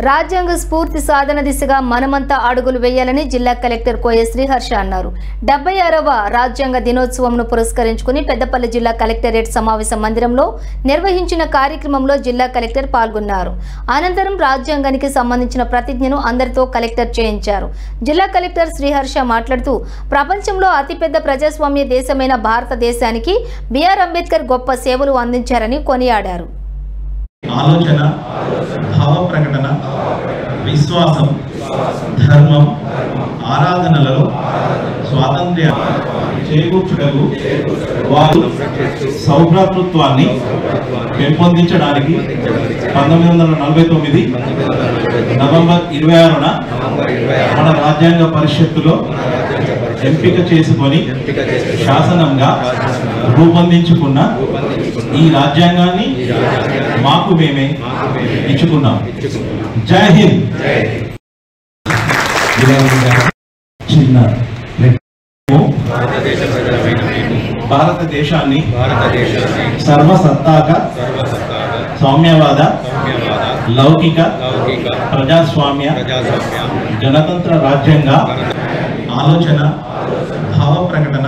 రాజ్యాంగ స్ఫూర్తి సాధన దిశగా మనమంతా అడుగులు వేయాలని జిల్లా కలెక్టర్ కోయ శ్రీహర్ష అన్నారు. 76వ రాజ్యాంగ దినోత్సవంను పురస్కరించుకుని పెద్దపల్లి జిల్లా కలెక్టరేట్ సమావేశ మందిరంలో నిర్వహించిన కార్యక్రమంలో జిల్లా కలెక్టర్ పాల్గొన్నారు. అనంతరం రాజ్యాంగానికి సంబంధించిన ప్రతిజ్ఞను అందరితో కలెక్టర్ చేయించారు. జిల్లా కలెక్టర్ శ్రీహర్ష మాట్లాడుతూ ప్రపంచంలో అతిపెద్ద ప్రజాస్వామ్య దేశమైన భారతదేశానికి బిఆర్ అంబేద్కర్ గొప్ప సేవలు అందించారని కొనియాడారు. ఆలోచన, భావ ప్రకటన, విశ్వాసం, ధర్మం, ఆరాధనలలో స్వాతంత్ర్యం చేకూర్చుటకు వారు సౌభ్రాతృత్వాన్ని పెంపొందించడానికి 1949 నవంబర్ 26న మన రాజ్యాంగ పరిషత్తులో ఎంపిక చేసుకొని శాసనంగా రూపొందించుకున్న ఈ రాజ్యాంగాన్ని మాకు మేమే ఇచ్చుకున్నాం. జై హింద్. చిన్న భారతదేశాన్ని సర్వసత్తాక సౌమ్యవాద లౌకిక ప్రజాస్వామ్య గణతంత్ర రాజ్యంగా ఆలోచన, భావ ప్రకటన,